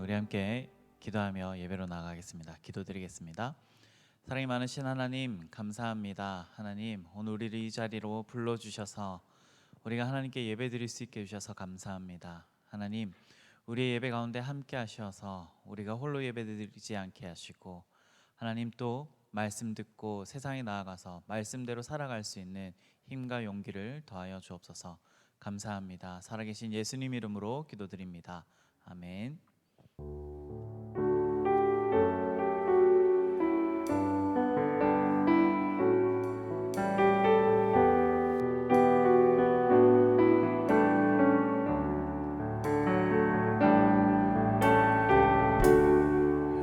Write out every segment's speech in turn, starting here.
우리 함께 기도하며 예배로 나가겠습니다. 기도드리겠습니다. 사랑이 많으신 하나님, 감사합니다. 하나님, 오늘 우리를 이 자리로 불러주셔서 우리가 하나님께 예배드릴 수 있게 해주셔서 감사합니다. 하나님, 우리의 예배 가운데 함께 하셔서 우리가 홀로 예배드리지 않게 하시고, 하나님 또 말씀 듣고 세상에 나아가서 말씀대로 살아갈 수 있는 힘과 용기를 더하여 주옵소서. 감사합니다. 살아계신 예수님 이름으로 기도드립니다. 아멘.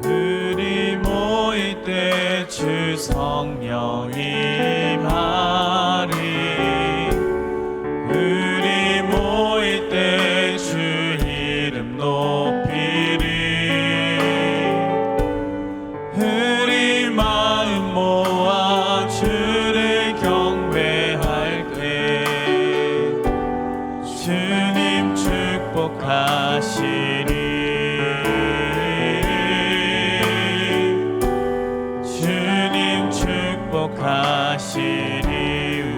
우리 모일 때 주 성령이 임하리. 우리 모일 때 주 이름 높이리. 우리 마음 모아 주를 경배할 때 주님 축복하시리. 주님 축복하시리.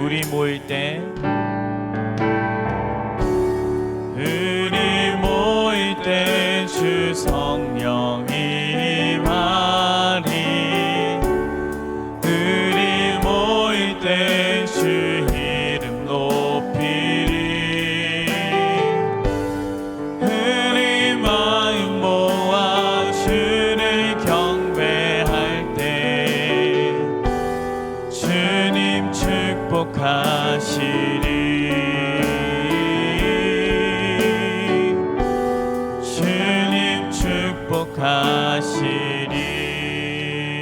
우리 모일 때 주 성령이 임하리. 우리 모일 때 주 이름 높이리. 우리 마음 모아 주를 경배할 때 주님 축복하시리.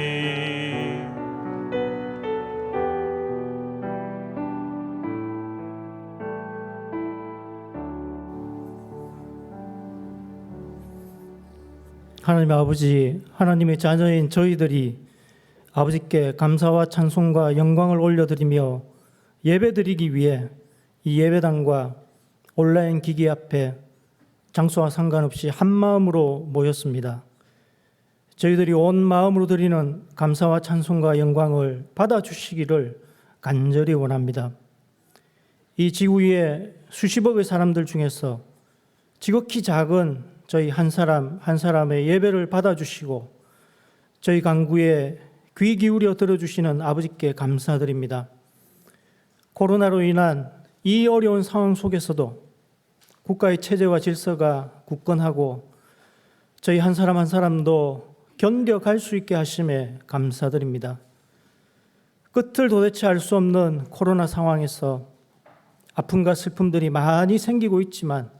축복하시리. 하나님 아버지, 하나님의 자녀인 저희들이 아버지께 감사와 찬송과 영광을 올려드리며 예배드리기 위해 이 예배당과 온라인 기기 앞에 장소와 상관없이 한 마음으로 모였습니다. 저희들이 온 마음으로 드리는 감사와 찬송과 영광을 받아주시기를 간절히 원합니다. 이 지구 위에 수십억의 사람들 중에서 지극히 작은 저희 한 사람 한 사람의 예배를 받아주시고 저희 간구에 귀 기울여 들어주시는 아버지께 감사드립니다. 코로나로 인한 이 어려운 상황 속에서도 국가의 체제와 질서가 굳건하고 저희 한 사람 한 사람도 견뎌갈 수 있게 하심에 감사드립니다. 끝을 도대체 알 수 없는 코로나 상황에서 아픔과 슬픔들이 많이 생기고 있지만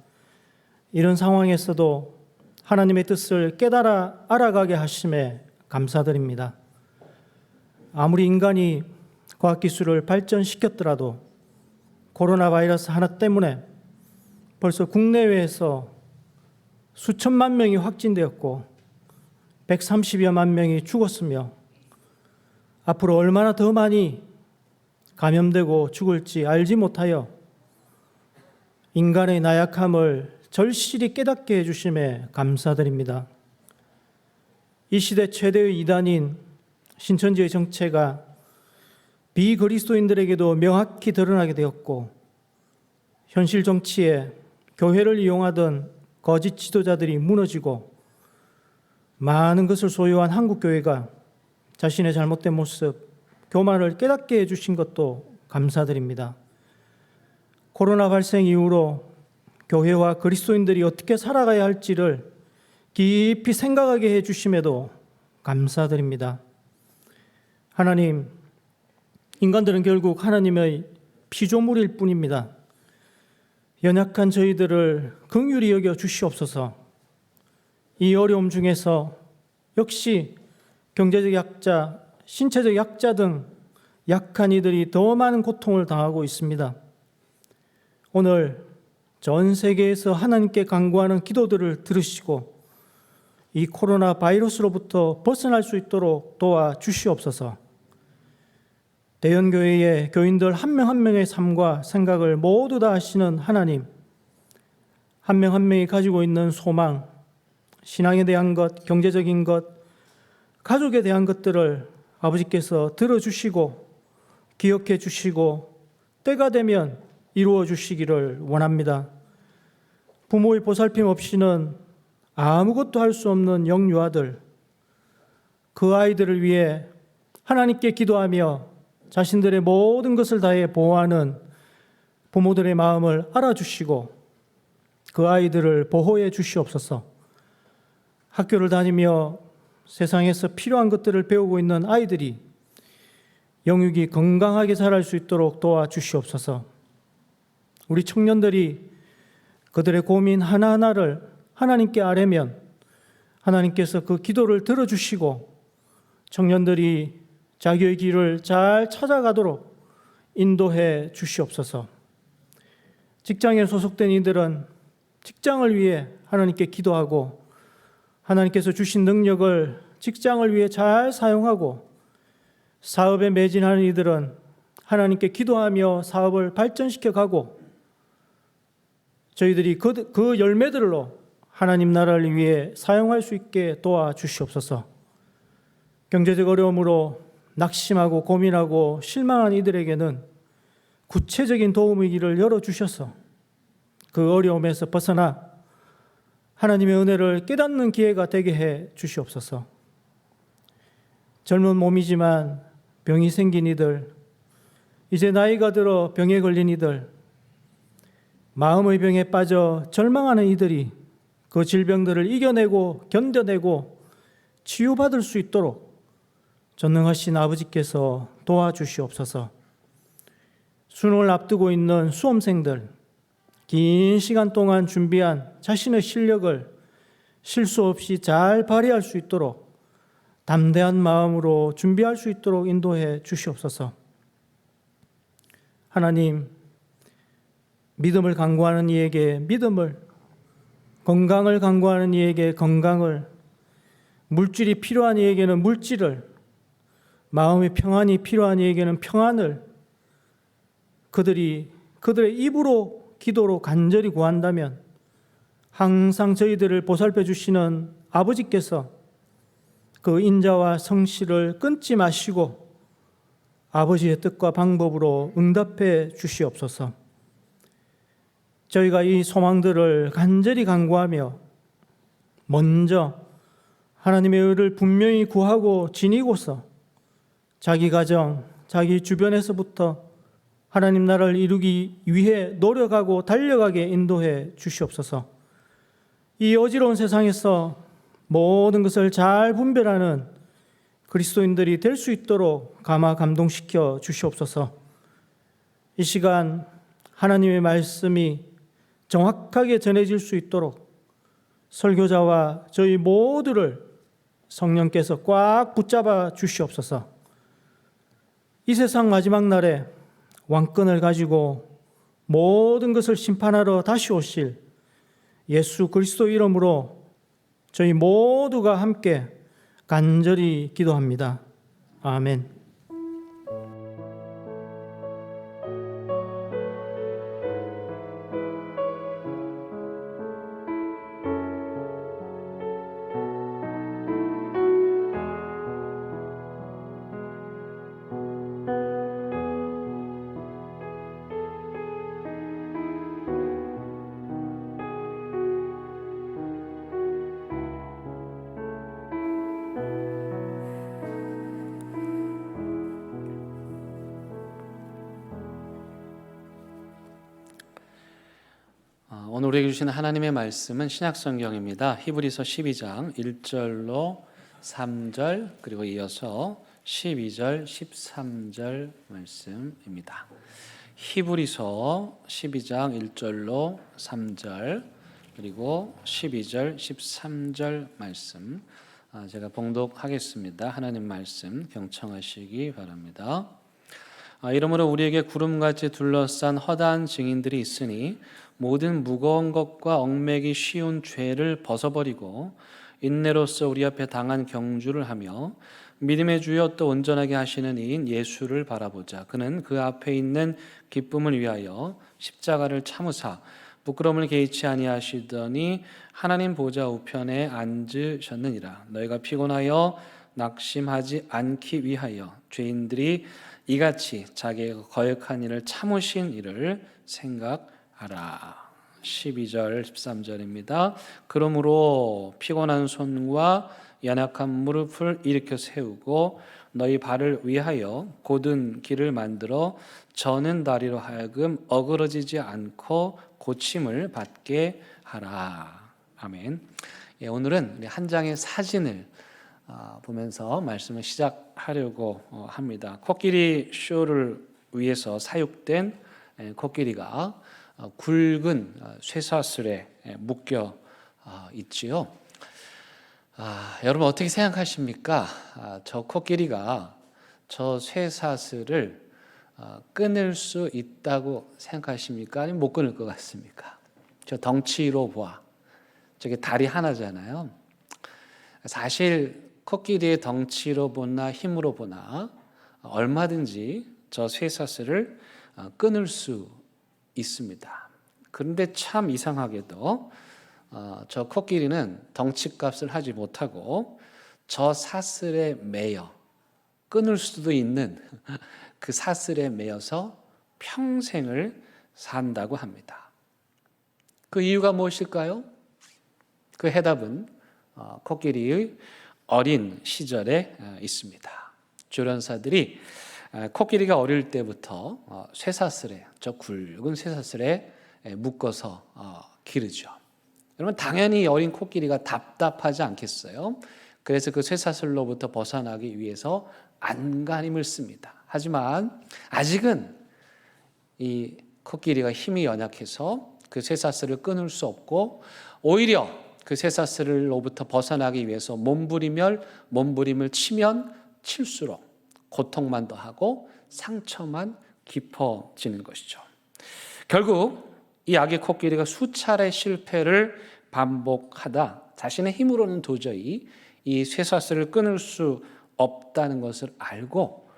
이런 상황에서도 하나님의 뜻을 깨달아 알아가게 하심에 감사드립니다. 아무리 인간이 과학기술을 발전시켰더라도 코로나 바이러스 하나 때문에 벌써 국내외에서 수천만 명이 확진되었고 130여만 명이 죽었으며 앞으로 얼마나 더 많이 감염되고 죽을지 알지 못하여 인간의 나약함을 절실히 깨닫게 해주심에 감사드립니다. 이 시대 최대의 이단인 신천지의 정체가 비그리스도인들에게도 명확히 드러나게 되었고 현실 정치에 교회를 이용하던 거짓 지도자들이 무너지고 많은 것을 소유한 한국교회가 자신의 잘못된 모습, 교만을 깨닫게 해주신 것도 감사드립니다. 코로나 발생 이후로 교회와 그리스도인들이 어떻게 살아가야 할지를 깊이 생각하게 해주심에도 감사드립니다. 하나님, 인간들은 결국 하나님의 피조물일 뿐입니다. 연약한 저희들을 긍휼히 여겨 주시옵소서. 이 어려움 중에서 역시 경제적 약자, 신체적 약자 등 약한 이들이 더 많은 고통을 당하고 있습니다. 오늘 전 세계에서 하나님께 간구하는 기도들을 들으시고 이 코로나 바이러스로부터 벗어날 수 있도록 도와주시옵소서. 대연교회의 교인들 한 명 한 명의 삶과 생각을 모두 다 아시는 하나님, 한 명 한 명이 가지고 있는 소망, 신앙에 대한 것, 경제적인 것, 가족에 대한 것들을 아버지께서 들어주시고 기억해 주시고 때가 되면 이루어 주시기를 원합니다. 부모의 보살핌 없이는 아무것도 할 수 없는 영유아들, 그 아이들을 위해 하나님께 기도하며 자신들의 모든 것을 다해 보호하는 부모들의 마음을 알아주시고 그 아이들을 보호해 주시옵소서. 학교를 다니며 세상에서 필요한 것들을 배우고 있는 아이들이 영육이 건강하게 자랄 수 있도록 도와주시옵소서. 우리 청년들이 그들의 고민 하나하나를 하나님께 아뢰면 하나님께서 그 기도를 들어주시고 청년들이 자기의 길을 잘 찾아가도록 인도해 주시옵소서. 직장에 소속된 이들은 직장을 위해 하나님께 기도하고 하나님께서 주신 능력을 직장을 위해 잘 사용하고 사업에 매진하는 이들은 하나님께 기도하며 사업을 발전시켜 가고 저희들이 그 열매들로 하나님 나라를 위해 사용할 수 있게 도와주시옵소서. 경제적 어려움으로 낙심하고 고민하고 실망한 이들에게는 구체적인 도움의 길을 열어주셔서 그 어려움에서 벗어나 하나님의 은혜를 깨닫는 기회가 되게 해 주시옵소서. 젊은 몸이지만 병이 생긴 이들, 이제 나이가 들어 병에 걸린 이들, 마음의 병에 빠져 절망하는 이들이 그 질병들을 이겨내고 견뎌내고 치유받을 수 있도록 전능하신 아버지께서 도와주시옵소서. 수능을 앞두고 있는 수험생들, 긴 시간 동안 준비한 자신의 실력을 실수 없이 잘 발휘할 수 있도록 담대한 마음으로 준비할 수 있도록 인도해 주시옵소서. 하나님, 믿음을 강구하는 이에게 믿음을, 건강을 강구하는 이에게 건강을, 물질이 필요한 이에게는 물질을, 마음의 평안이 필요한 이에게는 평안을 그들의 입으로 기도로 간절히 구한다면 항상 저희들을 보살펴 주시는 아버지께서 그 인자와 성실을 끊지 마시고 아버지의 뜻과 방법으로 응답해 주시옵소서. 저희가 이 소망들을 간절히 간구하며 먼저 하나님의 의를 분명히 구하고 지니고서 자기 가정, 자기 주변에서부터 하나님 나라를 이루기 위해 노력하고 달려가게 인도해 주시옵소서. 이 어지러운 세상에서 모든 것을 잘 분별하는 그리스도인들이 될 수 있도록 감화 감동시켜 주시옵소서. 이 시간 하나님의 말씀이 정확하게 전해질 수 있도록 설교자와 저희 모두를 성령께서 꽉 붙잡아 주시옵소서. 이 세상 마지막 날에 왕권을 가지고 모든 것을 심판하러 다시 오실 예수 그리스도 이름으로 저희 모두가 함께 간절히 기도합니다. 아멘. 오늘 우리에게 주신 하나님의 말씀은 신약성경입니다. 히브리서 12장 1절로 3절 그리고 이어서 12절, 13절 말씀입니다. 히브리서 12장 1절로 3절 그리고 12절, 13절 말씀 제가 봉독하겠습니다. 하나님 말씀 경청하시기 바랍니다. 이러므로 우리에게 구름같이 둘러싼 허다한 증인들이 있으니 모든 무거운 것과 얽매기 쉬운 죄를 벗어버리고 인내로서 우리 앞에 당한 경주를 하며 믿음의 주여 또 온전하게 하시는 이인 예수를 바라보자. 그는 그 앞에 있는 기쁨을 위하여 십자가를 참으사 부끄러움을 개의치 아니하시더니 하나님 보좌 우편에 앉으셨느니라. 너희가 피곤하여 낙심하지 않기 위하여 죄인들이 이같이 자기의 거역한 일을 참으신 일을 생각하라. 12절 13절입니다. 그러므로 피곤한 손과 연약한 무릎을 일으켜 세우고 너희 발을 위하여 곧은 길을 만들어 저는 다리로 하여금 어그러지지 않고 고침을 받게 하라. 아멘. 예, 오늘은 한 장의 사진을 보면서 말씀을 시작하려고 합니다. 코끼리 쇼를 위해서 사육된 코끼리가 굵은 쇠사슬에 묶여 있지요. 여러분 어떻게 생각하십니까? 저 코끼리가 저 쇠사슬을 끊을 수 있다고 생각하십니까? 아니면 못 끊을 것 같습니까? 저 덩치로 보아 저게 다리 하나잖아요. 사실 코끼리의 덩치로 보나 힘으로 보나 얼마든지 저 쇠사슬을 끊을 수 있습니다. 그런데 참 이상하게도 저 코끼리는 덩치값을 하지 못하고 저 사슬에 매여 끊을 수도 있는 그 사슬에 매여서 평생을 산다고 합니다. 그 이유가 무엇일까요? 그 해답은 코끼리의 어린 시절에 있습니다. 조련사들이 코끼리가 어릴 때부터 쇠사슬에 저 굵은 쇠사슬에 묶어서 기르죠. 여러분 당연히 어린 코끼리가 답답하지 않겠어요? 그래서 그 쇠사슬로부터 벗어나기 위해서 안간힘을 씁니다. 하지만 아직은 이 코끼리가 힘이 연약해서 그 쇠사슬을 끊을 수 없고 오히려 그 쇠사슬로부터 벗어나기 위해서 몸부림을 치면 칠수록 고통만 더하고 상처만 깊어지는 것이죠. 결국 이 아기 코끼리가 수차례 실패를 반복하다 자신의 힘으로는 도저히 이 쇠사슬을 끊을 수 없다는 것을 알고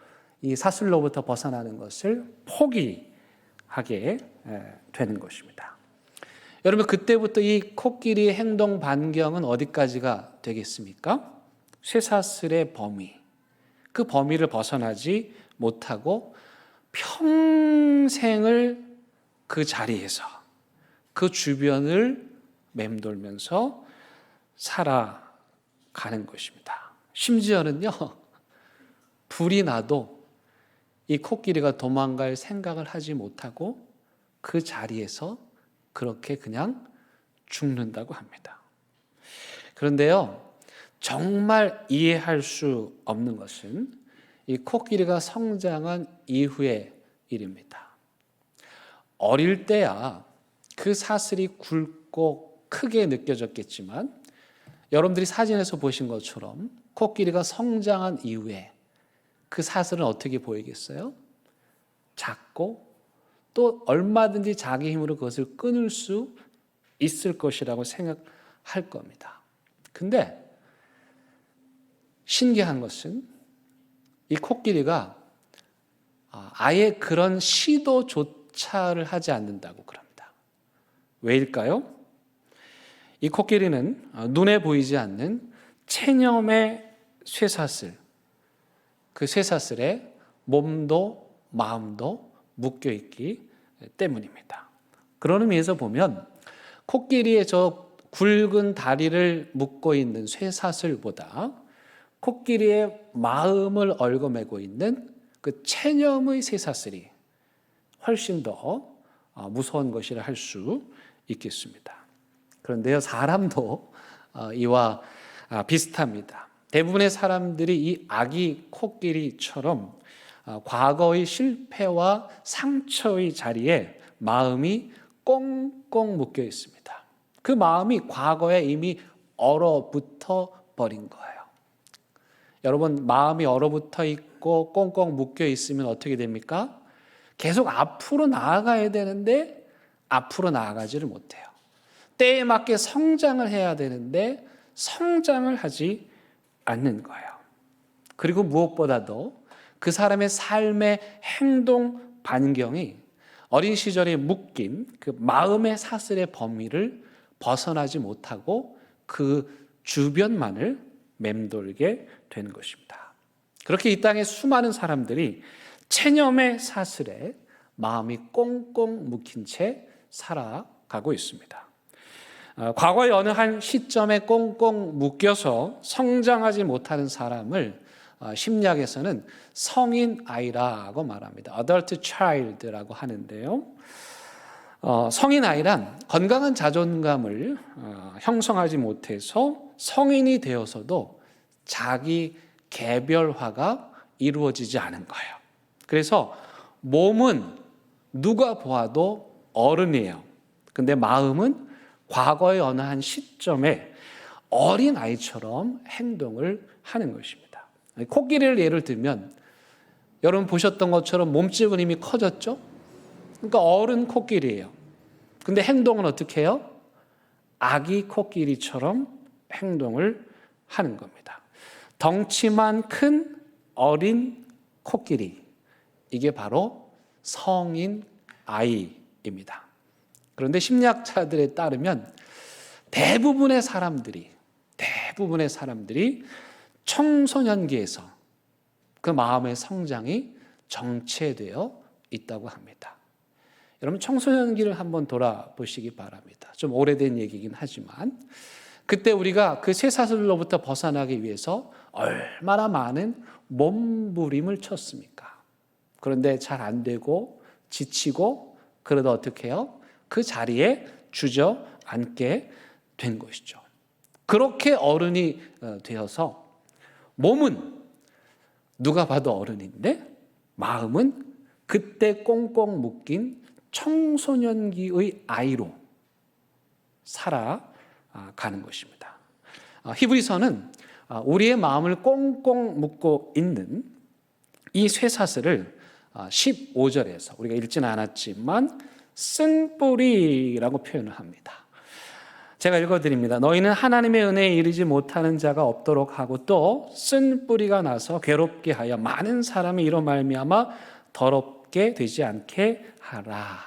이 사슬로부터 벗어나는 것을 포기하게 되는 것입니다. 여러분 그때부터 이 코끼리의 행동 반경은 어디까지가 되겠습니까? 쇠사슬의 범위, 그 범위를 벗어나지 못하고 평생을 그 자리에서 그 주변을 맴돌면서 살아가는 것입니다. 심지어는요, 불이 나도 이 코끼리가 도망갈 생각을 하지 못하고 그 자리에서 그렇게 그냥 죽는다고 합니다. 그런데요, 정말 이해할 수 없는 것은 이 코끼리가 성장한 이후의 일입니다. 어릴 때야 그 사슬이 굵고 크게 느껴졌겠지만 여러분들이 사진에서 보신 것처럼 코끼리가 성장한 이후에 그 사슬은 어떻게 보이겠어요? 작고 또 얼마든지 자기 힘으로 그것을 끊을 수 있을 것이라고 생각할 겁니다. 근데 신기한 것은 이 코끼리가 아예 그런 시도조차를 하지 않는다고 그럽니다. 왜일까요? 이 코끼리는 눈에 보이지 않는 체념의 쇠사슬, 그 쇠사슬에 몸도 마음도 묶여 있기 때문입니다. 그런 의미에서 보면 코끼리의 저 굵은 다리를 묶고 있는 쇠사슬보다 코끼리의 마음을 얽어매고 있는 그 체념의 쇠사슬이 훨씬 더 무서운 것이라 할 수 있겠습니다. 그런데요, 사람도 이와 비슷합니다. 대부분의 사람들이 이 아기 코끼리처럼 과거의 실패와 상처의 자리에 마음이 꽁꽁 묶여 있습니다. 그 마음이 과거에 이미 얼어붙어 버린 거예요. 여러분, 마음이 얼어붙어 있고 꽁꽁 묶여 있으면 어떻게 됩니까? 계속 앞으로 나아가야 되는데 앞으로 나아가지를 못해요. 때에 맞게 성장을 해야 되는데 성장을 하지 않는 거예요. 그리고 무엇보다도 그 사람의 삶의 행동 반경이 어린 시절에 묶인 그 마음의 사슬의 범위를 벗어나지 못하고 그 주변만을 맴돌게 되는 것입니다. 그렇게 이 땅에 수많은 사람들이 체념의 사슬에 마음이 꽁꽁 묶인 채 살아가고 있습니다. 과거의 어느 한 시점에 꽁꽁 묶여서 성장하지 못하는 사람을 심리학에서는 성인 아이라고 말합니다. Adult child라고 하는데요. 성인 아이란 건강한 자존감을 형성하지 못해서 성인이 되어서도 자기 개별화가 이루어지지 않은 거예요. 그래서 몸은 누가 보아도 어른이에요. 근데 마음은 과거의 어느 한 시점에 어린 아이처럼 행동을 하는 것입니다. 코끼리를 예를 들면 여러분 보셨던 것처럼 몸집은 이미 커졌죠? 그러니까 어른 코끼리예요. 근데 행동은 어떻게 해요? 아기 코끼리처럼 행동을 하는 겁니다. 덩치만 큰 어린 코끼리. 이게 바로 성인 아이입니다. 그런데 심리학자들에 따르면 대부분의 사람들이 청소년기에서 그 마음의 성장이 정체되어 있다고 합니다. 여러분 청소년기를 한번 돌아보시기 바랍니다. 좀 오래된 얘기긴 하지만 그때 우리가 그 쇠사슬로부터 벗어나기 위해서 얼마나 많은 몸부림을 쳤습니까? 그런데 잘 안 되고 지치고 그러다 어떻게 해요? 그 자리에 주저앉게 된 것이죠. 그렇게 어른이 되어서 몸은 누가 봐도 어른인데 마음은 그때 꽁꽁 묶인 청소년기의 아이로 살아가는 것입니다. 히브리서는 우리의 마음을 꽁꽁 묶고 있는 이 쇠사슬을 15절에서 우리가 읽지는 않았지만 쓴뿌리라고 표현을 합니다. 제가 읽어드립니다. 너희는 하나님의 은혜에 이르지 못하는 자가 없도록 하고 또 쓴뿌리가 나서 괴롭게 하여 많은 사람이 이로 말미암아 더럽게 되지 않게 하라.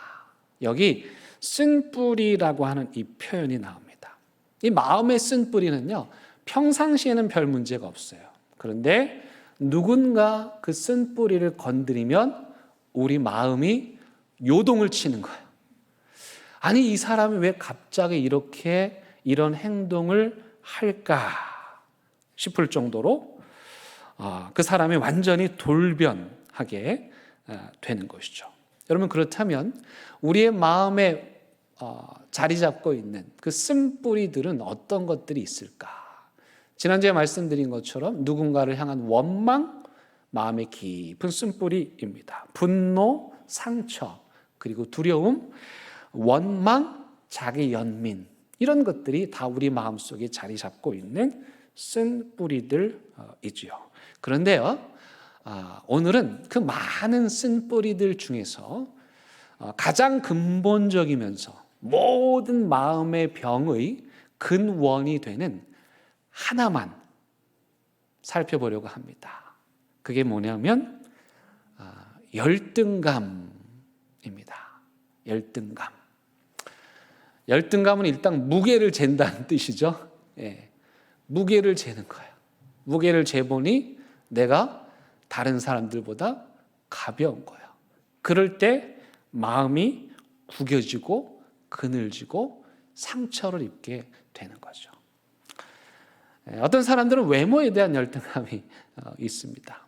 여기 쓴뿌리라고 하는 이 표현이 나옵니다. 이 마음의 쓴뿌리는요, 평상시에는 별 문제가 없어요. 그런데 누군가 그 쓴뿌리를 건드리면 우리 마음이 요동을 치는 거예요. 아니 이 사람이 왜 갑자기 이렇게 이런 행동을 할까 싶을 정도로 그 사람이 완전히 돌변하게 되는 것이죠. 여러분 그렇다면 우리의 마음에 자리 잡고 있는 그 쓴뿌리들은 어떤 것들이 있을까? 지난주에 말씀드린 것처럼 누군가를 향한 원망, 마음의 깊은 쓴뿌리입니다. 분노, 상처, 그리고 두려움, 원망, 자기 연민 이런 것들이 다 우리 마음속에 자리 잡고 있는 쓴뿌리들이지요. 그런데요, 오늘은 그 많은 쓴뿌리들 중에서 가장 근본적이면서 모든 마음의 병의 근원이 되는 하나만 살펴보려고 합니다. 그게 뭐냐면 열등감입니다. 열등감. 열등감은 일단 무게를 잰다는 뜻이죠. 예, 무게를 재는 거예요. 무게를 재보니 내가 다른 사람들보다 가벼운 거예요. 그럴 때 마음이 구겨지고 그늘지고 상처를 입게 되는 거죠. 어떤 사람들은 외모에 대한 열등감이 있습니다.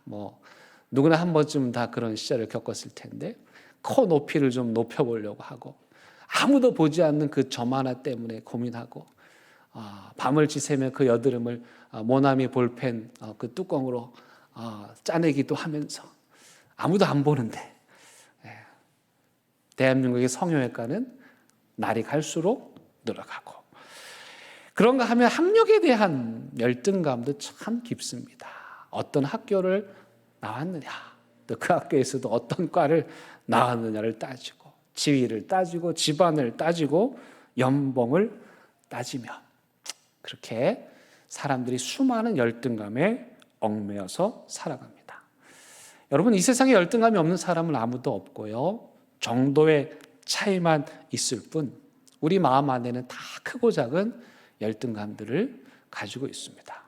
누구나 한 번쯤 다 그런 시절을 겪었을 텐데 코 높이를 좀 높여보려고 하고 아무도 보지 않는 그 점 하나 때문에 고민하고 밤을 지새며 그 여드름을 모나미 볼펜 그 뚜껑으로 짜내기도 하면서 아무도 안 보는데 대한민국의 성형외과는 날이 갈수록 늘어가고 그런가 하면 학력에 대한 열등감도 참 깊습니다. 어떤 학교를 나왔느냐 또 그 학교에서도 어떤 과를 나왔느냐를 따지고 지위를 따지고 집안을 따지고 연봉을 따지며 그렇게 사람들이 수많은 열등감에 얽매여서 살아갑니다. 여러분 이 세상에 열등감이 없는 사람은 아무도 없고요. 정도의 차이만 있을 뿐 우리 마음 안에는 다 크고 작은 열등감들을 가지고 있습니다.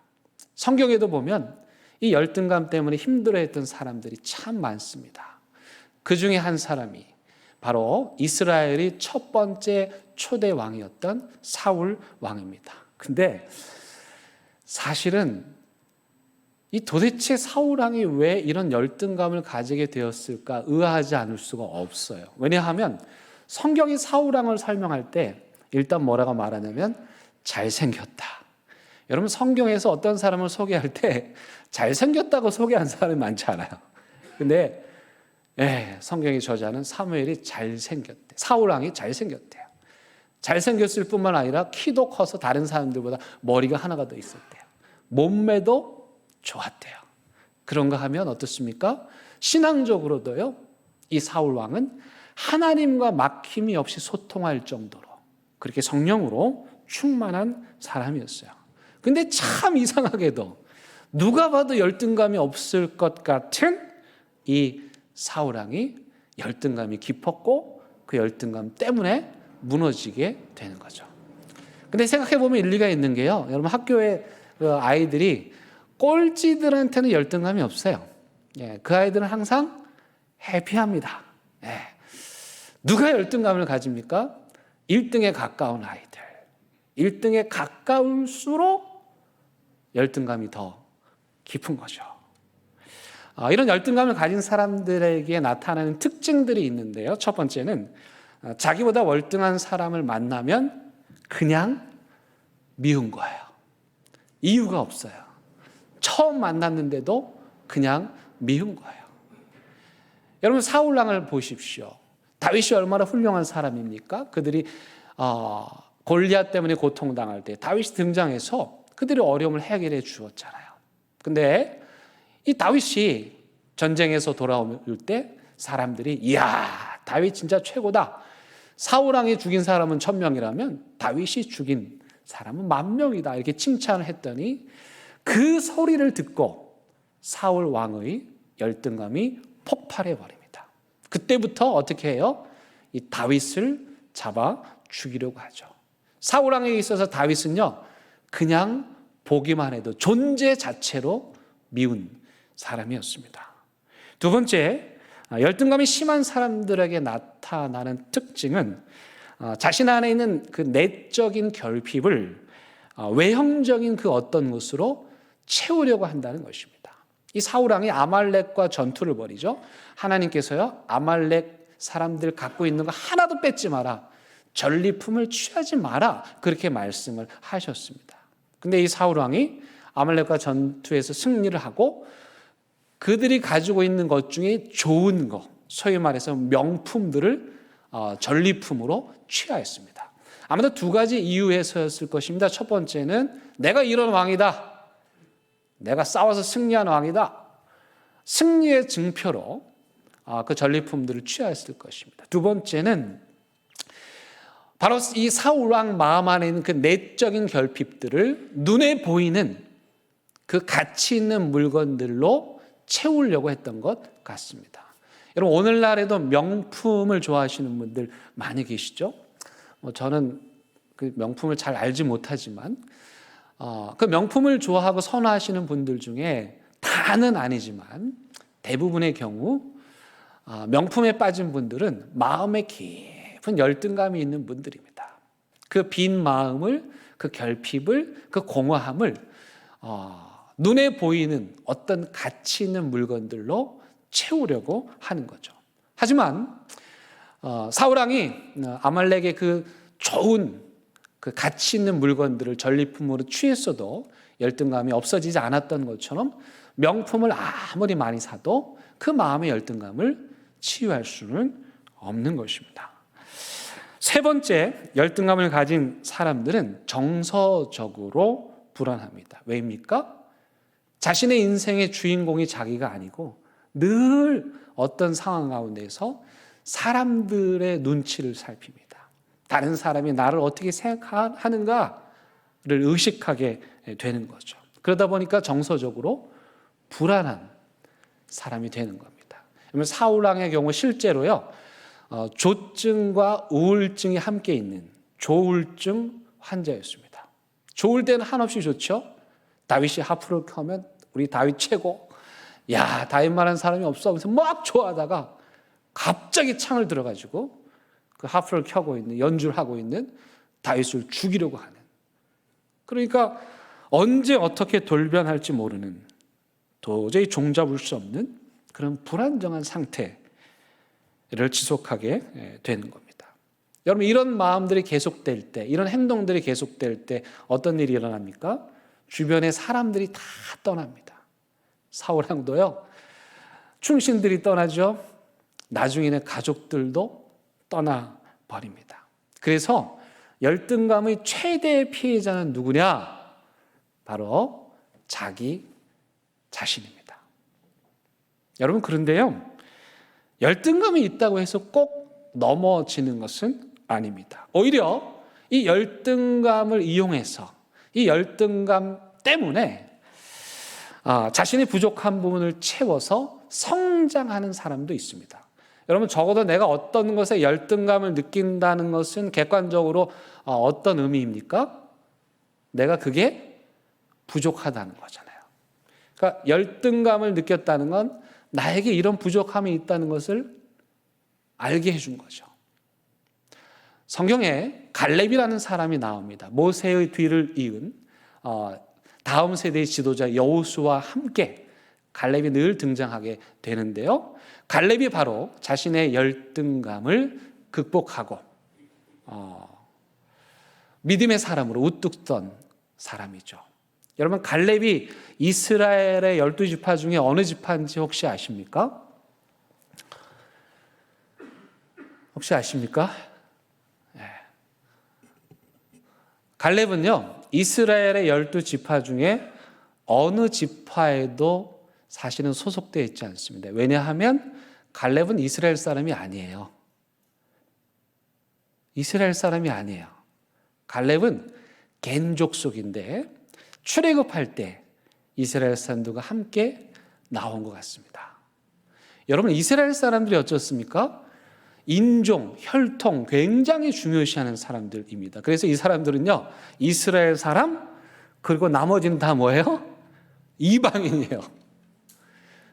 성경에도 보면 이 열등감 때문에 힘들어했던 사람들이 참 많습니다. 그 중에 한 사람이 바로 이스라엘이 첫 번째 초대 왕이었던 사울 왕입니다. 근데 사실은 이 도대체 사울 왕이 왜 이런 열등감을 가지게 되었을까 의아하지 않을 수가 없어요. 왜냐하면 성경이 사울 왕을 설명할 때 일단 뭐라고 말하냐면 잘생겼다. 여러분 성경에서 어떤 사람을 소개할 때 잘생겼다고 소개한 사람이 많지 않아요. 근데 성경의 저자는 사무엘이 잘생겼대. 사울 왕이 잘생겼대요. 잘생겼을 뿐만 아니라 키도 커서 다른 사람들보다 머리가 하나가 더 있었대요. 몸매도 좋았대요. 그런가 하면 어떻습니까? 신앙적으로도요. 이 사울 왕은 하나님과 막힘이 없이 소통할 정도로 그렇게 성령으로 충만한 사람이었어요. 근데 참 이상하게도 누가 봐도 열등감이 없을 것 같은 이 사울 왕이 열등감이 깊었고 그 열등감 때문에 무너지게 되는 거죠. 근데 생각해 보면 일리가 있는 게요. 여러분 학교에 아이들이 꼴찌들한테는 열등감이 없어요. 그 아이들은 항상 해피합니다. 누가 열등감을 가집니까? 1등에 가까운 아이들. 1등에 가까울수록 열등감이 더 깊은 거죠. 이런 열등감을 가진 사람들에게 나타나는 특징들이 있는데요. 첫 번째는 자기보다 월등한 사람을 만나면 그냥 미운 거예요. 이유가 없어요. 처음 만났는데도 그냥 미운 거예요. 여러분 사울 왕을 보십시오. 다윗이 얼마나 훌륭한 사람입니까? 그들이 골리앗 때문에 고통당할 때 다윗이 등장해서 그들의 어려움을 해결해 주었잖아요. 근데 이 다윗이 전쟁에서 돌아올 때 사람들이 이야 다윗 진짜 최고다. 사울 왕이 죽인 사람은 1000명이라면 다윗이 죽인 사람은 10,000명이다. 이렇게 칭찬을 했더니 그 소리를 듣고 사울 왕의 열등감이 폭발해 버립니다. 그때부터 어떻게 해요? 이 다윗을 잡아 죽이려고 하죠. 사울 왕에게 있어서 다윗은요 그냥 보기만 해도 존재 자체로 미운 사람이었습니다. 두 번째, 열등감이 심한 사람들에게 나타나는 특징은 자신 안에 있는 그 내적인 결핍을 외형적인 그 어떤 것으로 채우려고 한다는 것입니다. 이 사울 왕이 아말렉과 전투를 벌이죠. 하나님께서요 아말렉 사람들 갖고 있는 거 하나도 뺏지 마라. 전리품을 취하지 마라. 그렇게 말씀을 하셨습니다. 근데 이 사울 왕이 아말렉과 전투에서 승리를 하고 그들이 가지고 있는 것 중에 좋은 것, 소위 말해서 명품들을 전리품으로 취하였습니다. 아마도 두 가지 이유에서였을 것입니다. 첫 번째는 내가 이런 왕이다. 내가 싸워서 승리한 왕이다. 승리의 증표로 그 전리품들을 취하였을 것입니다. 두 번째는 바로 이 사울 왕 마음 안에 있는 그 내적인 결핍들을 눈에 보이는 그 가치 있는 물건들로 채우려고 했던 것 같습니다. 여러분 오늘날에도 명품을 좋아하시는 분들 많이 계시죠? 저는 그 명품을 잘 알지 못하지만 그 명품을 좋아하고 선호하시는 분들 중에 다는 아니지만 대부분의 경우 명품에 빠진 분들은 마음에 깊은 열등감이 있는 분들입니다. 그 빈 마음을, 그 결핍을, 그 공허함을 눈에 보이는 어떤 가치 있는 물건들로 채우려고 하는 거죠. 하지만 사울 왕이 아말렉의 그 좋은 그 가치 있는 물건들을 전리품으로 취했어도 열등감이 없어지지 않았던 것처럼 명품을 아무리 많이 사도 그 마음의 열등감을 치유할 수는 없는 것입니다. 세 번째, 열등감을 가진 사람들은 정서적으로 불안합니다. 왜입니까? 자신의 인생의 주인공이 자기가 아니고 늘 어떤 상황 가운데서 사람들의 눈치를 살핍니다. 다른 사람이 나를 어떻게 생각하는가를 의식하게 되는 거죠. 그러다 보니까 정서적으로 불안한 사람이 되는 겁니다. 사울 왕의 경우 실제로요 조증과 우울증이 함께 있는 조울증 환자였습니다. 좋을 때는 한없이 좋죠. 다윗이 하프를 켜면 우리 다윗 최고, 야 다윗만한 사람이 없어 하면서 막 좋아하다가 갑자기 창을 들어가지고 그 하프를 켜고 있는, 연주를 하고 있는 다윗을 죽이려고 하는, 그러니까 언제 어떻게 돌변할지 모르는, 도저히 종잡을 수 없는 그런 불안정한 상태를 지속하게 되는 겁니다. 여러분, 이런 마음들이 계속될 때, 이런 행동들이 계속될 때 어떤 일이 일어납니까? 주변의 사람들이 다 떠납니다. 사울 왕도요, 충신들이 떠나죠. 나중에는 가족들도 떠나버립니다. 그래서 열등감의 최대 피해자는 누구냐? 바로 자기 자신입니다. 여러분, 그런데요, 열등감이 있다고 해서 꼭 넘어지는 것은 아닙니다. 오히려 이 열등감을 이용해서, 이 열등감 때문에 자신의 부족한 부분을 채워서 성장하는 사람도 있습니다. 여러분, 적어도 내가 어떤 것에 열등감을 느낀다는 것은 객관적으로 어떤 의미입니까? 내가 그게 부족하다는 거잖아요. 그러니까 열등감을 느꼈다는 건 나에게 이런 부족함이 있다는 것을 알게 해준 거죠. 성경에 갈렙이라는 사람이 나옵니다. 모세의 뒤를 이은 다음 세대의 지도자 여호수아와 함께 갈렙이 늘 등장하게 되는데요. 갈렙이 바로 자신의 열등감을 극복하고 믿음의 사람으로 우뚝 선 사람이죠. 여러분, 갈렙이 이스라엘의 12지파 중에 어느 지파인지 혹시 아십니까? 혹시 아십니까? 네. 갈렙은요, 이스라엘의 12지파 중에 어느 지파에도 사실은 소속되어 있지 않습니다. 왜냐하면 갈렙은 이스라엘 사람이 아니에요. 이스라엘 사람이 아니에요. 갈렙은 겐 족속인데 출애굽할 때 이스라엘 사람들과 함께 나온 것 같습니다. 여러분, 이스라엘 사람들이 어떻습니까? 인종, 혈통 굉장히 중요시하는 사람들입니다. 그래서 이 사람들은요, 이스라엘 사람 그리고 나머지는 다 뭐예요? 이방인이에요.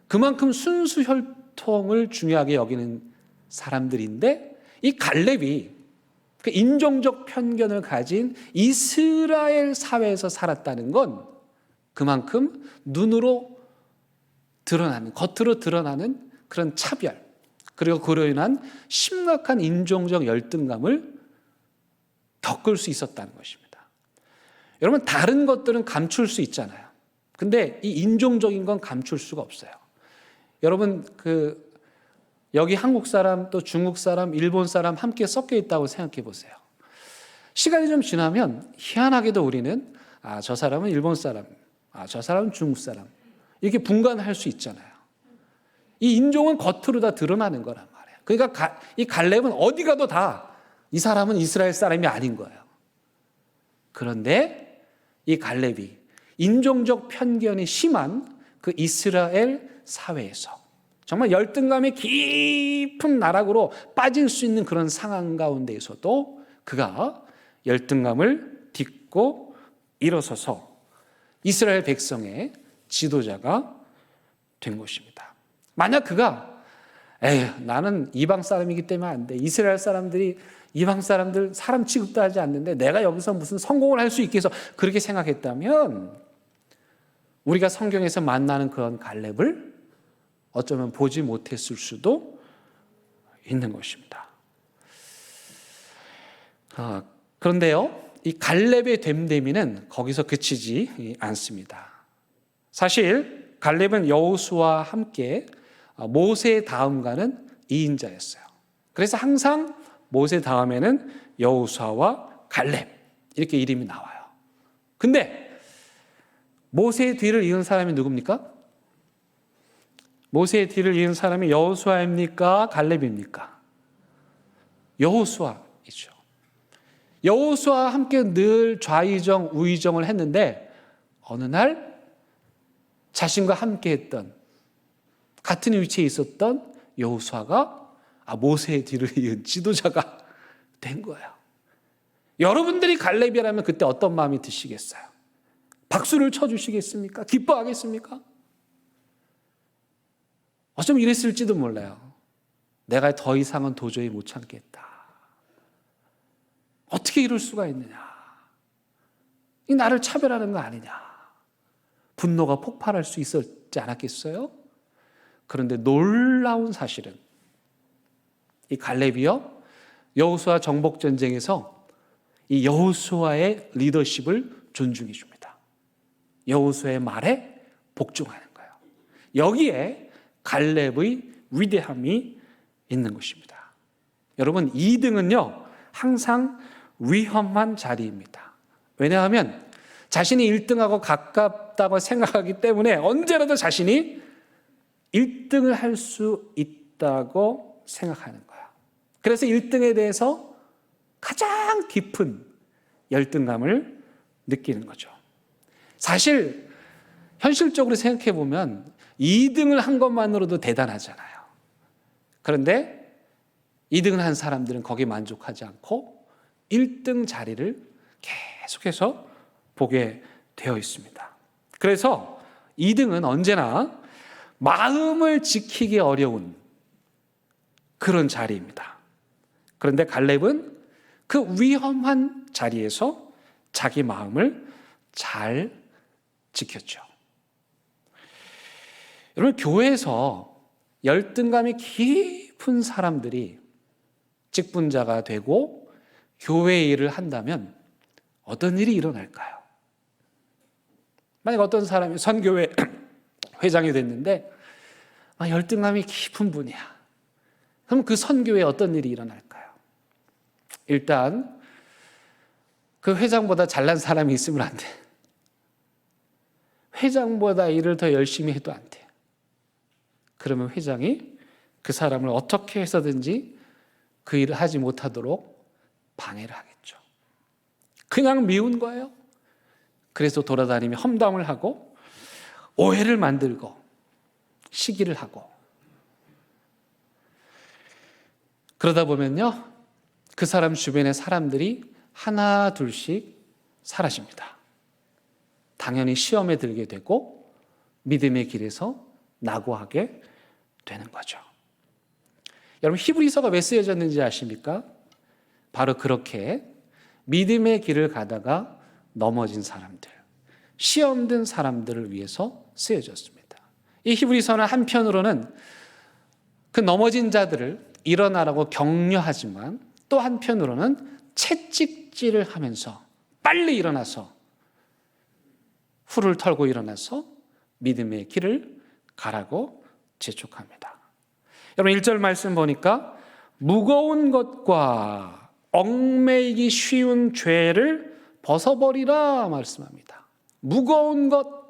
그만큼 순수 혈통을 중요하게 여기는 사람들인데, 이 갈렙이 그 인종적 편견을 가진 이스라엘 사회에서 살았다는 건 그만큼 눈으로 드러나는, 겉으로 드러나는 그런 차별, 그리고 그로 인한 심각한 인종적 열등감을 겪을 수 있었다는 것입니다. 여러분, 다른 것들은 감출 수 있잖아요. 근데 이 인종적인 건 감출 수가 없어요. 여러분, 여기 한국 사람, 또 중국 사람, 일본 사람 함께 섞여 있다고 생각해 보세요. 시간이 좀 지나면 희한하게도 우리는 저 사람은 일본 사람, 저 사람은 중국 사람, 이렇게 분간할 수 있잖아요. 이 인종은 겉으로 다 드러나는 거란 말이에요. 그러니까 이 갈렙은 어디 가도 다 이 사람은 이스라엘 사람이 아닌 거예요. 그런데 이 갈렙이 인종적 편견이 심한 그 이스라엘 사회에서 정말 열등감이 깊은 나락으로 빠질 수 있는 그런 상황 가운데에서도 그가 열등감을 딛고 일어서서 이스라엘 백성의 지도자가 된 것입니다. 만약 그가 나는 이방 사람이기 때문에 안 돼, 이스라엘 사람들이 이방 사람들 사람 취급도 하지 않는데 내가 여기서 무슨 성공을 할 수 있게 해서 그렇게 생각했다면 우리가 성경에서 만나는 그런 갈렙을 어쩌면 보지 못했을 수도 있는 것입니다. 그런데요, 이 갈렙의 됨됨이는 거기서 그치지 않습니다. 사실 갈렙은 여호수아와 함께 모세 다음가는 2인자였어요. 그래서 항상 모세 다음에는 여호수아와 갈렙 이렇게 이름이 나와요. 근데 모세의 뒤를 이은 사람이 누굽니까? 모세의 뒤를 이은 사람이 여호수아입니까? 갈렙입니까? 여호수아이죠. 여호수아와 함께 늘 좌의정 우의정을 했는데 어느 날 자신과 함께 했던, 같은 위치에 있었던 여호수아가 모세의 뒤를 이은 지도자가 된 거예요. 여러분들이 갈렙이라면 그때 어떤 마음이 드시겠어요? 박수를 쳐주시겠습니까? 기뻐하겠습니까? 어쩌면 이랬을지도 몰라요. 내가 더 이상은 도저히 못 참겠다. 어떻게 이럴 수가 있느냐? 이 나를 차별하는 거 아니냐? 분노가 폭발할 수 있었지 않았겠어요? 그런데 놀라운 사실은 이 갈렙이요, 여호수아 정복 전쟁에서 이 여호수아의 리더십을 존중해 줍니다. 여호수아의 말에 복종하는 거예요. 여기에 갈렙의 위대함이 있는 것입니다. 여러분, 2등은요 항상 위험한 자리입니다. 왜냐하면 자신이 1등하고 가깝다고 생각하기 때문에 언제라도 자신이 1등을 할 수 있다고 생각하는 거야. 그래서 1등에 대해서 가장 깊은 열등감을 느끼는 거죠. 사실 현실적으로 생각해 보면 2등을 한 것만으로도 대단하잖아요. 그런데 2등을 한 사람들은 거기에 만족하지 않고 1등 자리를 계속해서 보게 되어 있습니다. 그래서 2등은 언제나 마음을 지키기 어려운 그런 자리입니다. 그런데 갈렙은 그 위험한 자리에서 자기 마음을 잘 지켰죠. 여러분, 교회에서 열등감이 깊은 사람들이 직분자가 되고 교회 일을 한다면 어떤 일이 일어날까요? 만약 어떤 사람이 선교회 회장이 됐는데 열등감이 깊은 분이야. 그럼 그 선교회에 어떤 일이 일어날까요? 일단 그 회장보다 잘난 사람이 있으면 안 돼. 회장보다 일을 더 열심히 해도 안 돼. 그러면 회장이 그 사람을 어떻게 해서든지 그 일을 하지 못하도록 방해를 하겠죠. 그냥 미운 거예요. 그래서 돌아다니며 험담을 하고 오해를 만들고 시기를 하고, 그러다 보면요 그 사람 주변의 사람들이 하나 둘씩 사라집니다. 당연히 시험에 들게 되고 믿음의 길에서 낙오하게 되는 거죠. 여러분, 히브리서가 왜 쓰여졌는지 아십니까? 바로 그렇게 믿음의 길을 가다가 넘어진 사람들, 시험 든 사람들을 위해서 쓰여졌습니다. 이 히브리서는 한편으로는 그 넘어진 자들을 일어나라고 격려하지만 또 한편으로는 채찍질을 하면서 빨리 일어나서 풀을 털고 일어나서 믿음의 길을 가라고 재촉합니다. 여러분, 1절 말씀 보니까 무거운 것과 얽매이기 쉬운 죄를 벗어버리라 말씀합니다. 무거운 것,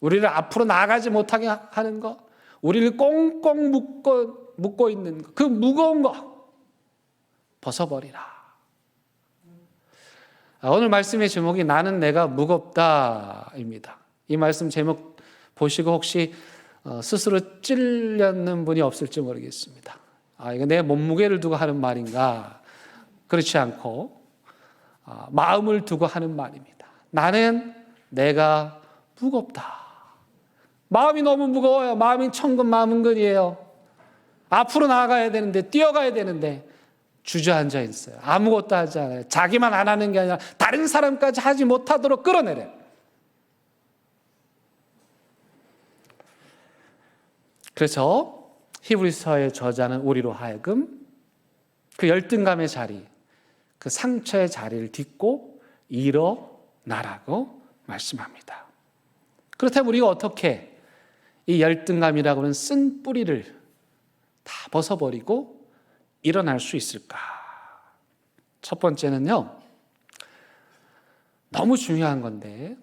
우리를 앞으로 나아가지 못하게 하는 것, 우리를 꽁꽁 묶고 있는 것, 그 무거운 것 벗어버리라. 오늘 말씀의 제목이 나는 내가 무겁다입니다. 이 말씀 제목 보시고 혹시 스스로 찔렸는 분이 없을지 모르겠습니다. 이거 내 몸무게를 두고 하는 말인가? 그렇지 않고 마음을 두고 하는 말입니다. 나는 내가 무겁다. 마음이 너무 무거워요. 마음이 천근만근이에요. 앞으로 나아가야 되는데, 뛰어가야 되는데 주저앉아 있어요. 아무것도 하지 않아요. 자기만 안 하는 게 아니라 다른 사람까지 하지 못하도록 끌어내려요. 그래서 히브리서의 저자는 우리로 하여금 그 열등감의 자리, 그 상처의 자리를 딛고 일어나라고 말씀합니다. 그렇다면 우리가 어떻게 이 열등감이라고 하는 쓴 뿌리를 다 벗어버리고 일어날 수 있을까? 첫 번째는요, 너무 중요한 건데,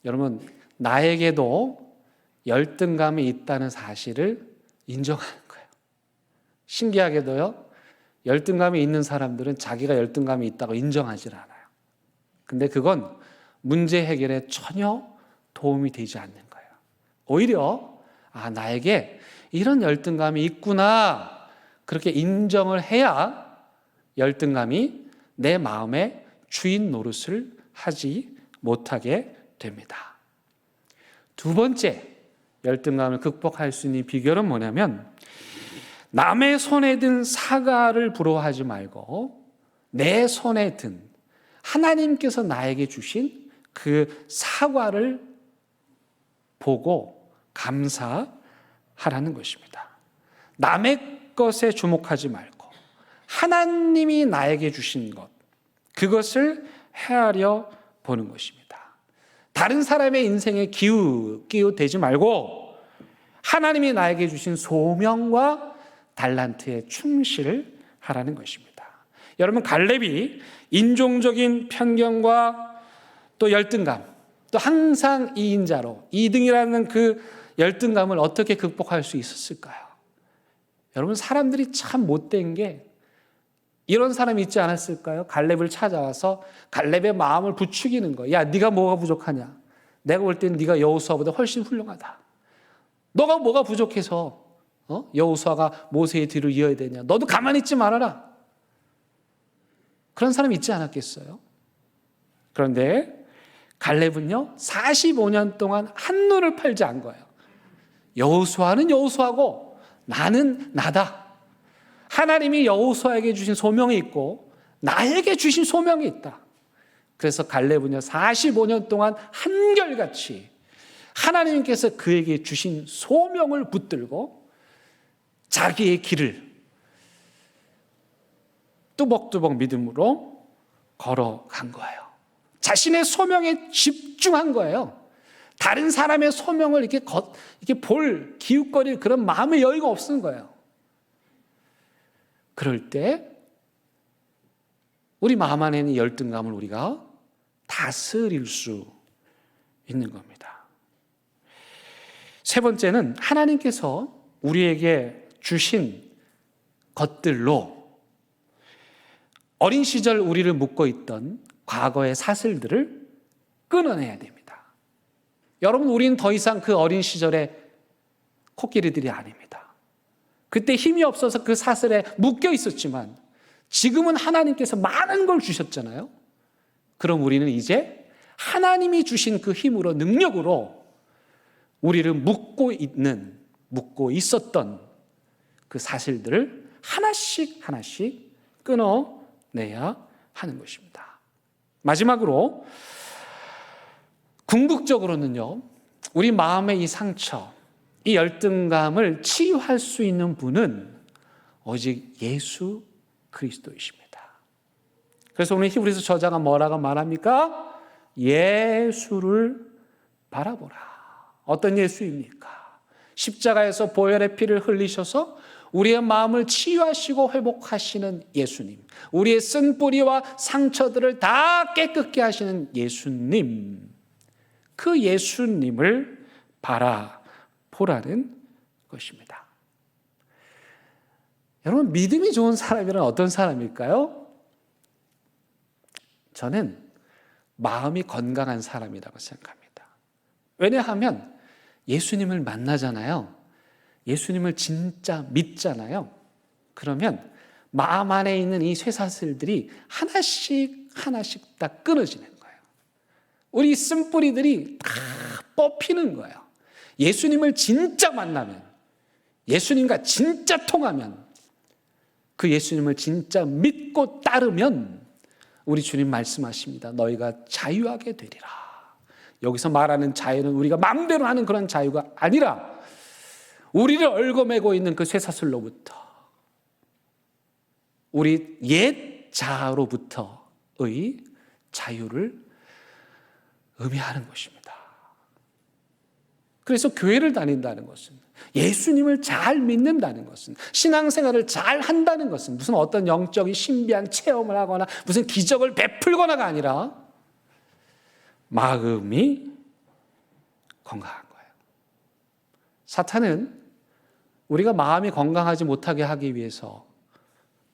여러분, 나에게도 열등감이 있다는 사실을 인정하는 거예요. 신기하게도요, 열등감이 있는 사람들은 자기가 열등감이 있다고 인정하지 않아요. 근데 그건 문제 해결에 전혀 도움이 되지 않는 거예요. 오히려 나에게 이런 열등감이 있구나, 그렇게 인정을 해야 열등감이 내 마음의 주인 노릇을 하지 못하게 됩니다. 두 번째, 열등감을 극복할 수 있는 비결은 뭐냐면 남의 손에 든 사과를 부러워하지 말고 내 손에 든 하나님께서 나에게 주신 그 사과를 보고 감사하라는 것입니다. 남의 것에 주목하지 말고 하나님이 나에게 주신 것, 그것을 헤아려 보는 것입니다. 다른 사람의 인생에 기웃대지 말고 하나님이 나에게 주신 소명과 달란트에 충실하라는 것입니다. 여러분, 갈렙이 인종적인 편견과 또 열등감, 또 항상 2인자로 2등이라는 그 열등감을 어떻게 극복할 수 있었을까요? 여러분, 사람들이 참 못된 게 이런 사람이 있지 않았을까요? 갈렙을 찾아와서 갈렙의 마음을 부추기는 거예요. 야, 네가 뭐가 부족하냐? 내가 볼 때는 네가 여호수아보다 훨씬 훌륭하다. 너가 뭐가 부족해서 여호수아가 모세의 뒤를 이어야 되냐? 너도 가만히 있지 말아라. 그런 사람이 있지 않았겠어요? 그런데 갈렙은요 45년 동안 한눈을 팔지 않은 거예요. 여호수아는 여호수아고 나는 나다. 하나님이 여호수아에게 주신 소명이 있고 나에게 주신 소명이 있다. 그래서 갈렙은요 45년 동안 한결같이 하나님께서 그에게 주신 소명을 붙들고 자기의 길을 뚜벅뚜벅 믿음으로 걸어간 거예요. 자신의 소명에 집중한 거예요. 다른 사람의 소명을 이렇게 볼 기웃거릴 그런 마음의 여유가 없는 거예요. 그럴 때 우리 마음 안에 있는 열등감을 우리가 다스릴 수 있는 겁니다. 세 번째는 하나님께서 우리에게 주신 것들로 어린 시절 우리를 묶고 있던 과거의 사슬들을 끊어내야 됩니다. 여러분, 우리는 더 이상 그 어린 시절의 코끼리들이 아닙니다. 그때 힘이 없어서 그 사슬에 묶여 있었지만 지금은 하나님께서 많은 걸 주셨잖아요. 그럼 우리는 이제 하나님이 주신 그 힘으로, 능력으로 우리를 묶고 있었던 그 사슬들을 하나씩 하나씩 끊어내야 하는 것입니다. 마지막으로 궁극적으로는요, 우리 마음의 이 상처, 이 열등감을 치유할 수 있는 분은 오직 예수 그리스도이십니다. 그래서 오늘 히브리서 저자가 뭐라고 말합니까? 예수를 바라보라. 어떤 예수입니까? 십자가에서 보혈의 피를 흘리셔서 우리의 마음을 치유하시고 회복하시는 예수님, 우리의 쓴뿌리와 상처들을 다 깨끗게 하시는 예수님, 그 예수님을 바라보라는 것입니다. 여러분, 믿음이 좋은 사람이란 어떤 사람일까요? 저는 마음이 건강한 사람이라고 생각합니다. 왜냐하면 예수님을 만나잖아요. 예수님을 진짜 믿잖아요. 그러면 마음 안에 있는 이 쇠사슬들이 하나씩 하나씩 다 끊어지는 거예요. 우리 쓴뿌리들이 다 뽑히는 거예요. 예수님을 진짜 만나면, 예수님과 진짜 통하면, 그 예수님을 진짜 믿고 따르면 우리 주님 말씀하십니다. 너희가 자유하게 되리라. 여기서 말하는 자유는 우리가 마음대로 하는 그런 자유가 아니라 우리를 얽어매고 있는 그 쇠사슬로부터, 우리 옛 자아로부터의 자유를 의미하는 것입니다. 그래서 교회를 다닌다는 것은, 예수님을 잘 믿는다는 것은, 신앙생활을 잘 한다는 것은 무슨 어떤 영적인 신비한 체험을 하거나 무슨 기적을 베풀거나가 아니라 마음이 건강한 거예요. 사탄은 우리가 마음이 건강하지 못하게 하기 위해서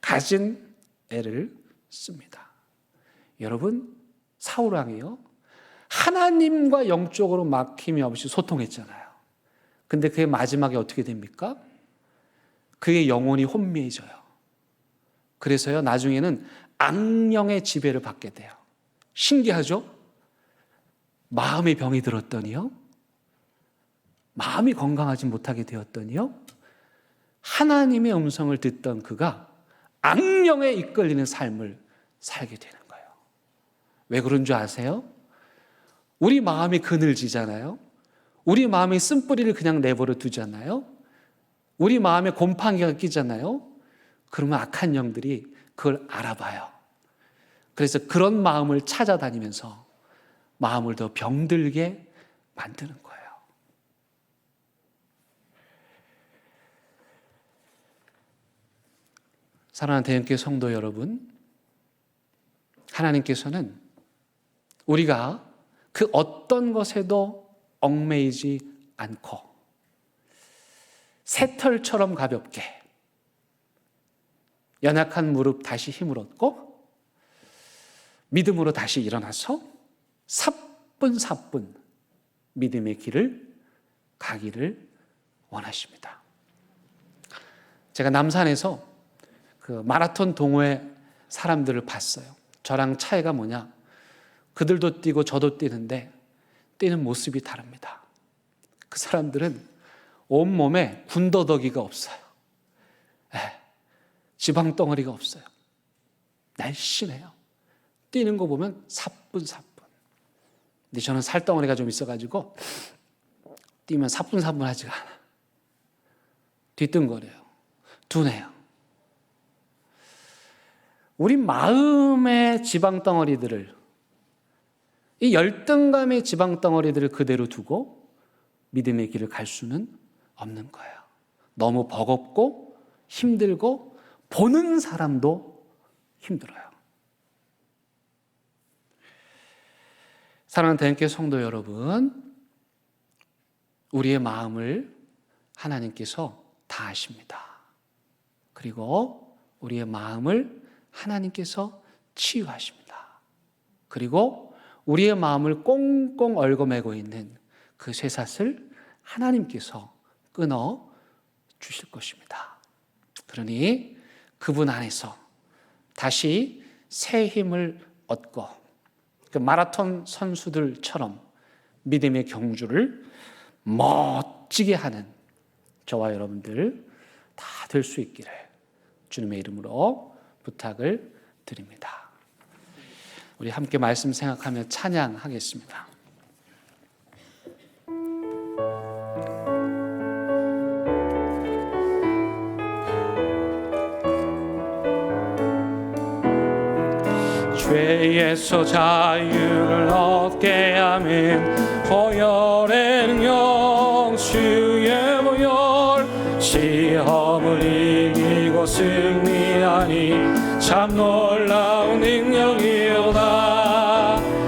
가진 애를 씁니다. 여러분, 사울왕이요, 하나님과 영적으로 막힘이 없이 소통했잖아요. 근데 그게 마지막에 어떻게 됩니까? 그의 영혼이 혼미해져요. 그래서요, 나중에는 악령의 지배를 받게 돼요. 신기하죠? 마음의 병이 들었더니요, 마음이 건강하지 못하게 되었더니요, 하나님의 음성을 듣던 그가 악령에 이끌리는 삶을 살게 되는 거예요. 왜 그런 줄 아세요? 우리 마음이 그늘지잖아요. 우리 마음이 쓴뿌리를 그냥 내버려 두잖아요. 우리 마음에 곰팡이가 끼잖아요. 그러면 악한 영들이 그걸 알아봐요. 그래서 그런 마음을 찾아다니면서 마음을 더 병들게 만드는 거예요. 사랑하는 대형교회 성도 여러분, 하나님께서는 우리가 그 어떤 것에도 얽매이지 않고 새털처럼 가볍게 연약한 무릎 다시 힘을 얻고 믿음으로 다시 일어나서 사뿐사뿐 믿음의 길을 가기를 원하십니다. 제가 남산에서 그 마라톤 동호회 사람들을 봤어요. 저랑 차이가 뭐냐? 그들도 뛰고 저도 뛰는데 뛰는 모습이 다릅니다. 그 사람들은 온몸에 군더더기가 없어요. 지방 덩어리가 없어요. 날씬해요. 뛰는 거 보면 사뿐사뿐. 근데 저는 살덩어리가 좀 있어가지고 뛰면 사뿐사뿐하지가 않아. 뒤뚱거려요. 둔해요. 우리 마음의 지방 덩어리들을, 이 열등감의 지방 덩어리들을 그대로 두고 믿음의 길을 갈 수는 없는 거예요. 너무 버겁고 힘들고 보는 사람도 힘들어요. 사랑하는 대형교회 성도 여러분, 우리의 마음을 하나님께서 다 아십니다. 그리고 우리의 마음을 하나님께서 치유하십니다. 그리고 우리의 마음을 꽁꽁 얽어매고 있는 그 쇠사슬 하나님께서 끊어 주실 것입니다. 그러니 그분 안에서 다시 새 힘을 얻고 그 마라톤 선수들처럼 믿음의 경주를 멋지게 하는 저와 여러분들 다 될 수 있기를 주님의 이름으로 부탁을 드립니다. 우리 함께 말씀 생각하며 찬양하겠습니다. 죄에서 자유를 얻게 하는 보혈의 능력, 주의 보혈, 시험을 이기고 승리하니 참 놀라운 능력이로다.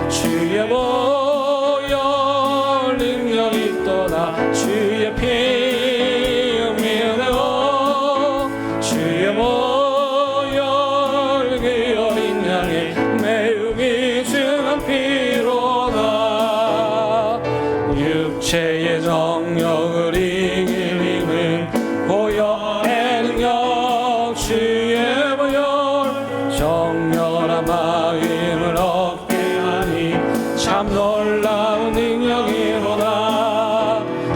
주의 보혈 능력이 떠나 주의 피 흘려 주의 보혈 그 어린 양의 매우 귀중한 피로다. 육체의 정욕을 이길 힘은 보혈의 능력, 주의 보혈 정결한 마음을 얻게 하니 참 놀라운 능력이로다.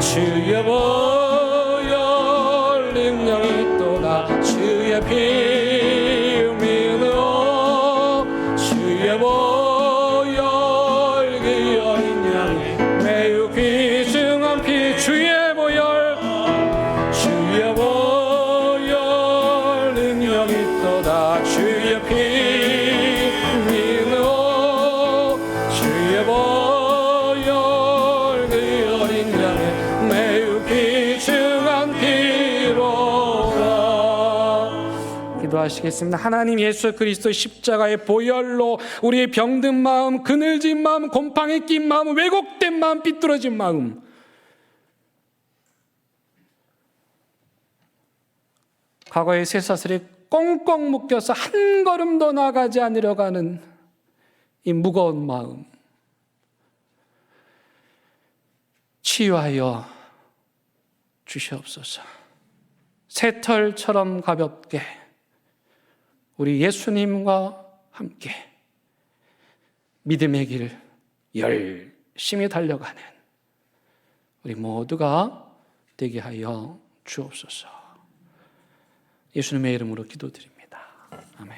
주의 보혈 능력이 또다. 주의 피 흘려 주의 보혈 그 어린 양의 매우 귀중한 피, 주의 보혈 주의 보혈 능력이 또다. 주의 피 흘려 주의 보혈 그 어린 양의 매우 귀중한 피로다. 기도하시겠습니다. 하나님 예수 그리스도 십자가의 보혈로 우리의 병든 마음, 그늘진 마음, 곰팡이 낀 마음, 왜곡된 마음, 삐뚤어진 마음, 과거의 쇠사슬에 꽁꽁 묶여서 한 걸음도 나가지 않으려고 하는 이 무거운 마음 치유하여 주시옵소서. 새털처럼 가볍게 우리 예수님과 함께 믿음의 길 열심히 달려가는 우리 모두가 되게 하여 주옵소서. 예수님의 이름으로 기도드립니다. 아멘.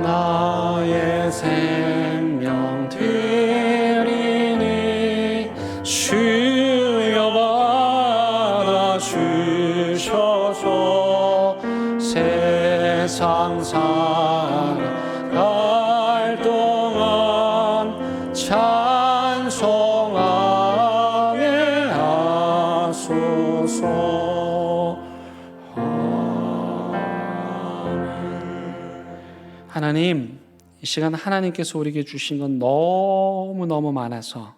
나의 생명 드리니 주여 받아주셔서 세상 살아갈 동안 찬송하게 하소서. 하나님, 이 시간 하나님께서 우리에게 주신 건 너무너무 많아서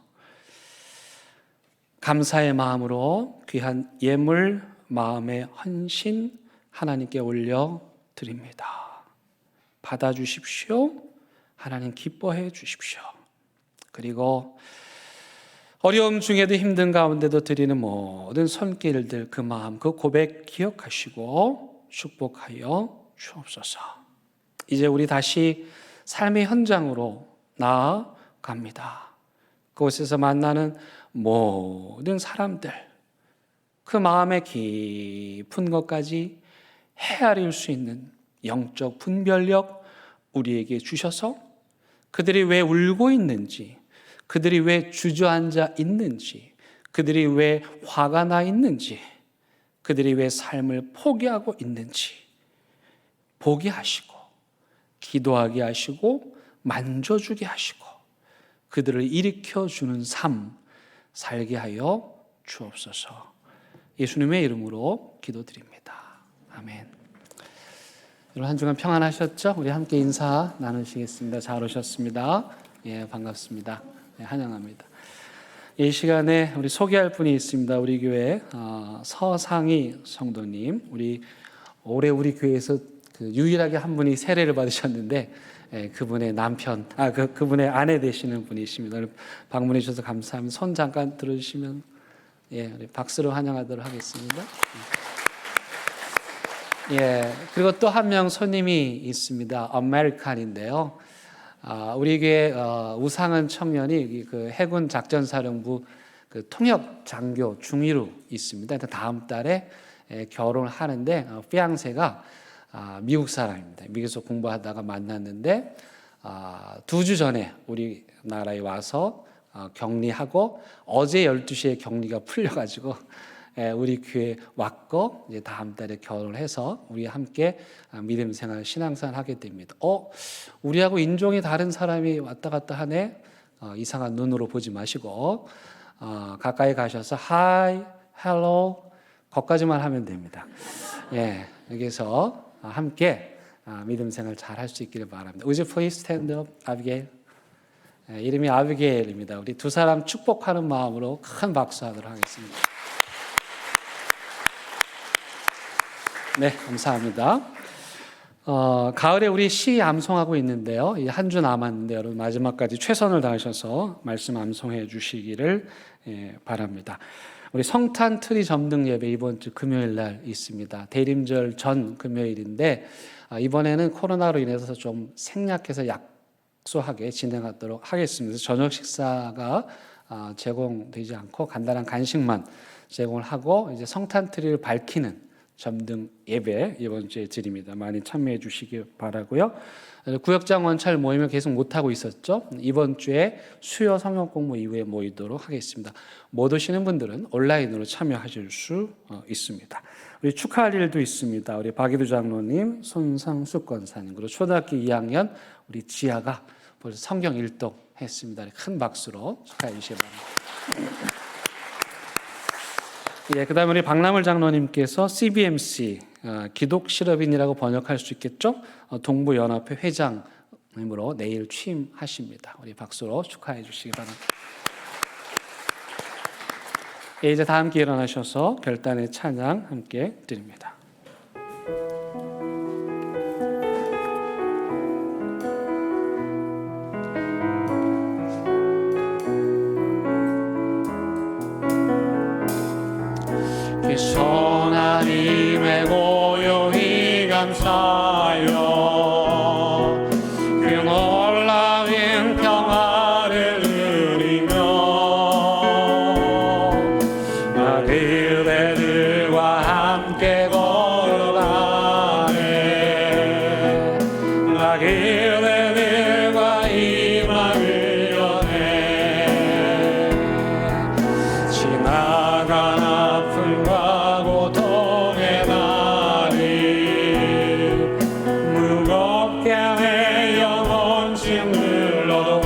감사의 마음으로 귀한 예물, 마음의 헌신 하나님께 올려드립니다. 받아주십시오. 하나님 기뻐해 주십시오. 그리고 어려움 중에도 힘든 가운데도 드리는 모든 손길들, 그 마음, 그 고백 기억하시고 축복하여 주옵소서. 이제 우리 다시 삶의 현장으로 나아갑니다. 그곳에서 만나는 모든 사람들, 그 마음의 깊은 것까지 헤아릴 수 있는 영적 분별력 우리에게 주셔서 그들이 왜 울고 있는지, 그들이 왜 주저앉아 있는지, 그들이 왜 화가 나 있는지, 그들이 왜 삶을 포기하고 있는지 보게 하시고 기도하게 하시고 만져주게 하시고 그들을 일으켜주는 삶 살게 하여 주옵소서. 예수님의 이름으로 기도드립니다. 아멘. 여러분 한 주간 평안하셨죠? 우리 함께 인사 나누시겠습니다. 잘 오셨습니다. 예, 반갑습니다. 예, 환영합니다. 이 시간에 우리 소개할 분이 있습니다. 우리 교회 서상희 성도님, 올해 우리 교회에서 유일하게 한 분이 세례를 받으셨는데 그분의 남편, 그분의 아내 되시는 분이십니다. 방문해 주셔서 감사합니다. 손 잠깐 들어주시면 우리 박수로 환영하도록 하겠습니다. 그리고 또 한 명 손님이 있습니다. 아메리칸인데요. 우리 교회 우상은 청년이 그 해군 작전사령부 그 통역 장교 중위로 있습니다. 다음 달에 결혼을 하는데 피앙세가 미국 사람입니다. 미국에서 공부하다가 만났는데 2주 전에 우리나라에 와서 격리하고 어제 12시에 격리가 풀려가지고 우리 교회 왔고 이제 다음 달에 결혼을 해서 우리 함께 믿음 생활, 신앙생활 하게 됩니다. 우리하고 인종이 다른 사람이 왔다 갔다 하네. 이상한 눈으로 보지 마시고 가까이 가셔서 hi, hello 거기까지만 하면 됩니다. 여기서 함께 믿음 생활 잘 할 수 있기를 바랍니다. Would you please stand up, 아비게일? 이름이 아비게일입니다. 우리 두 사람 축복하는 마음으로 큰 박수하도록 하겠습니다. 네, 감사합니다. 가을에 우리 시 암송하고 있는데요. 한 주 남았는데 여러분 마지막까지 최선을 다하셔서 말씀 암송해 주시기를 바랍니다. 우리 성탄 트리 점등 예배 이번 주 금요일 날 있습니다. 대림절 전 금요일인데 이번에는 코로나로 인해서 좀 생략해서 약소하게 진행하도록 하겠습니다. 저녁 식사가 제공되지 않고 간단한 간식만 제공을 하고 이제 성탄 트리를 밝히는 점등 예배 이번 주에 드립니다. 많이 참여해 주시기 바라고요. 구역장 원찰 모임을 계속 못하고 있었죠. 이번 주에 수요 성경 공부 이후에 모이도록 하겠습니다. 못 오시는 분들은 온라인으로 참여하실 수 있습니다. 우리 축하할 일도 있습니다. 우리 박이두 장로님, 손상숙 권사님, 그리고 초등학교 2학년 우리 지아가 벌써 성경 일독 했습니다. 큰 박수로 축하해 주시기 바랍니다. 그다음에 우리 박남을 장로님께서 CBMC 기독 실업인이라고 번역할 수 있겠죠? 동부연합회 회장님으로 내일 취임하십니다. 우리 박수로 축하해 주시기 바랍니다. 이제 다 함께 일어나셔서 결단의 찬양 함께 드립니다. 하나님의 고요히 감사하여 그 놀라운 평화를 누리며 나 그대들과 함께 걸어가네. 나 그대들과 희망을 여네. 지나간 아픔과 고통의 날이 무겁게 내 영혼 짓눌러도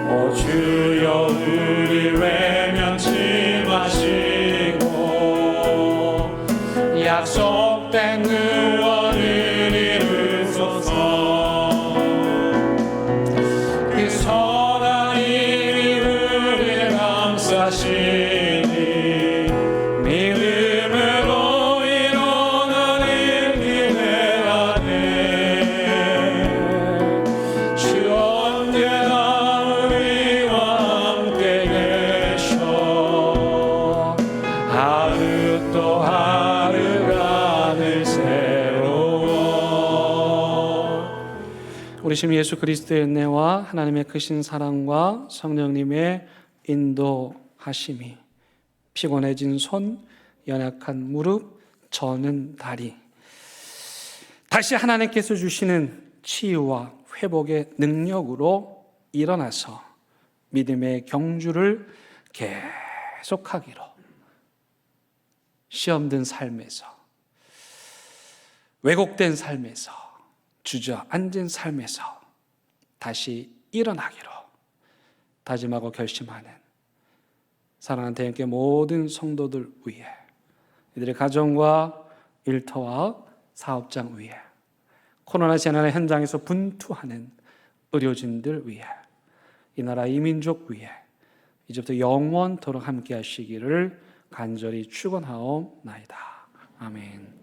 오 주여 우리 외면치 마시고 약속된 구원을 이루소서. 그 선한 일이 우리를 감싸시니 믿음으로 이루는 기대하네. 주 언제나 우리와 함께 계셔 하루 또 하루가 늘 새로워. 우리 신 예수 그리스도의 은혜와 하나님의 크신 사랑과 성령님의 인도하심이 피곤해진 손, 연약한 무릎, 저는 다리, 다시 하나님께서 주시는 치유와 회복의 능력으로 일어나서 믿음의 경주를 계속하기로, 시험든 삶에서, 왜곡된 삶에서, 주저앉은 삶에서 다시 일어나기로 다짐하고 결심하는 사랑하는 대형교회 모든 성도들 위해, 이들의 가정과 일터와 사업장 위해, 코로나 재난의 현장에서 분투하는 의료진들 위해, 이 나라 이민족 위해 이제부터 영원토록 함께 하시기를 간절히 축원하옵나이다. 아멘.